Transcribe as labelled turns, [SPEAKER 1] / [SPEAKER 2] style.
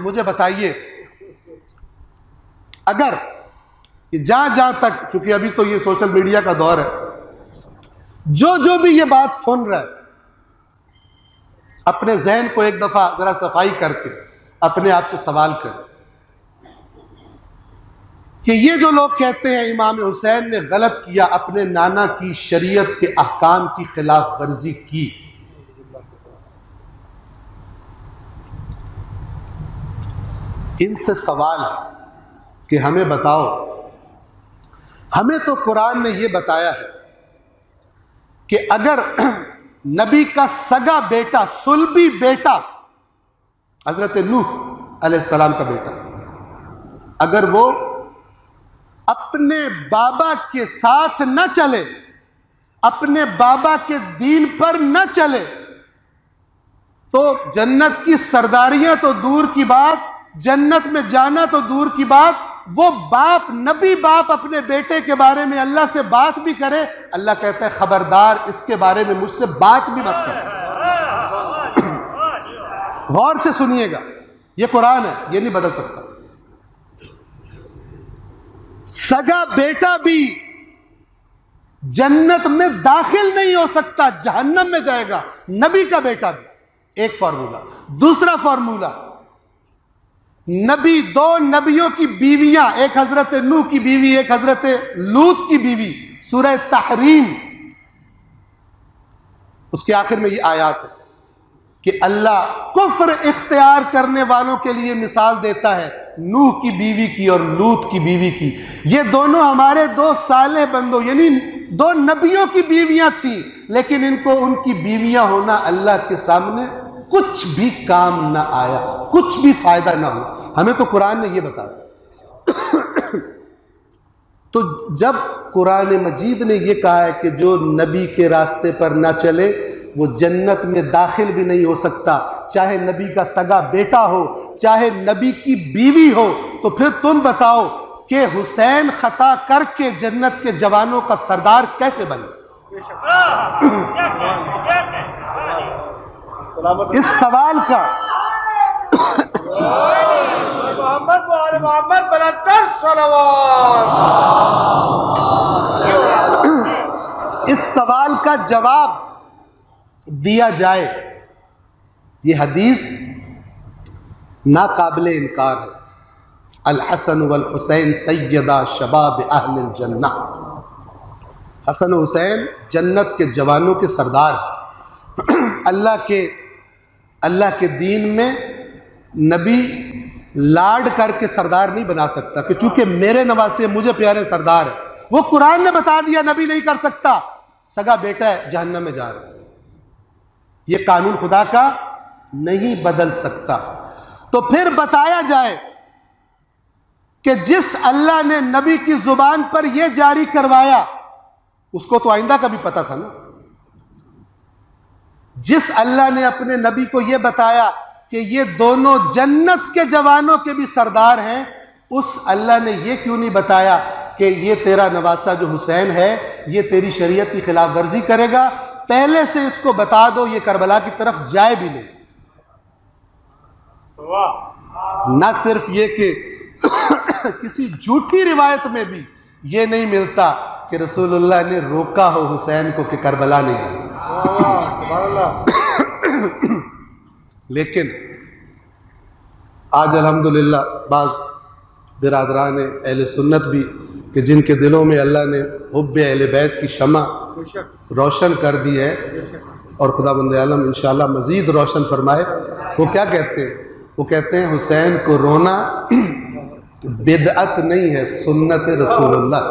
[SPEAKER 1] مجھے بتائیے، اگر جہاں تک، چونکہ ابھی تو یہ سوشل میڈیا کا دور ہے، جو بھی یہ بات سن رہا ہے، اپنے ذہن کو ایک دفعہ ذرا صفائی کر کے اپنے آپ سے سوال کریں کہ یہ جو لوگ کہتے ہیں امام حسین نے غلط کیا، اپنے نانا کی شریعت کے احکام کی خلاف ورزی کی، ان سے سوال ہے کہ ہمیں بتاؤ، ہمیں تو قرآن نے یہ بتایا ہے کہ اگر نبی کا سگا بیٹا، صلبی بیٹا، حضرت نوح علیہ السلام کا بیٹا، اگر وہ اپنے بابا کے ساتھ نہ چلے، اپنے بابا کے دین پر نہ چلے، تو جنت کی سرداریاں تو دور کی بات، جنت میں جانا تو دور کی بات، وہ باپ، نبی باپ اپنے بیٹے کے بارے میں اللہ سے بات بھی کرے، اللہ کہتا ہے خبردار اس کے بارے میں مجھ سے بات بھی مت کرے۔ غور سے سنیے گا، یہ قرآن ہے، یہ نہیں بدل سکتا۔ سگا بیٹا بھی جنت میں داخل نہیں ہو سکتا، جہنم میں جائے گا، نبی کا بیٹا بھی۔ ایک فارمولہ۔ دوسرا فارمولہ، نبی، دو نبیوں کی بیویاں، ایک حضرت نوح کی بیوی، ایک حضرت لوط کی بیوی، سورہ تحریم، اس کے آخر میں یہ آیات ہے کہ اللہ کفر اختیار کرنے والوں کے لیے مثال دیتا ہے نوح کی بیوی کی اور لوط کی بیوی کی۔ یہ دونوں ہمارے دو صالح بندوں، یعنی دو نبیوں کی بیویاں تھیں، لیکن ان کو ان کی بیویاں ہونا اللہ کے سامنے کچھ بھی کام نہ آیا، کچھ بھی فائدہ نہ ہوا۔ ہمیں تو قرآن نے یہ بتایا۔ تو جب قرآن مجید نے یہ کہا ہے کہ جو نبی کے راستے پر نہ چلے وہ جنت میں داخل بھی نہیں ہو سکتا، چاہے نبی کا سگا بیٹا ہو، چاہے نبی کی بیوی ہو، تو پھر تم بتاؤ کہ حسین خطا کر کے جنت کے جوانوں کا سردار کیسے بنے؟ اس سوال کا اس سوال کا جواب دیا جائے، یہ حدیث ناقابل انکار ہے۔ الحسن والحسین سیدا شباب اہل الجنہ، حسن و حسین جنت کے جوانوں کے سردار ہیں۔ اللہ کے دین میں نبی لاڈ کر کے سردار نہیں بنا سکتا کہ چونکہ میرے نواسے مجھے پیارے سردار ہیں، وہ قرآن نے بتا دیا نبی نہیں کر سکتا، سگا بیٹا ہے جہنم میں جا رہا ہے۔ یہ قانون خدا کا نہیں بدل سکتا۔ تو پھر بتایا جائے کہ جس اللہ نے نبی کی زبان پر یہ جاری کروایا اس کو تو آئندہ کا بھی پتہ تھا نا۔ جس اللہ نے اپنے نبی کو یہ بتایا کہ یہ دونوں جنت کے جوانوں کے بھی سردار ہیں، اس اللہ نے یہ کیوں نہیں بتایا کہ یہ تیرا نواسہ جو حسین ہے یہ تیری شریعت کی خلاف ورزی کرے گا؟ پہلے سے اس کو بتا دو یہ کربلا کی طرف جائے بھی نہیں۔ نہ صرف یہ کہ کسی جھوٹی روایت میں بھی یہ نہیں ملتا کہ رسول اللہ نے روکا ہو حسین کو کہ کربلا نہیں جائے۔ لیکن آج الحمدللہ بعض برادران اہل سنت بھی کہ جن کے دلوں میں اللہ نے حب اہل بیت کی شمع روشن کر دی ہے، اور خدا بند عالم انشاءاللہ مزید روشن فرمائے، وہ کیا کہتے ہیں؟ وہ کہتے ہیں حسین کو رونا بدعت نہیں ہے، سنت رسول اللہ۔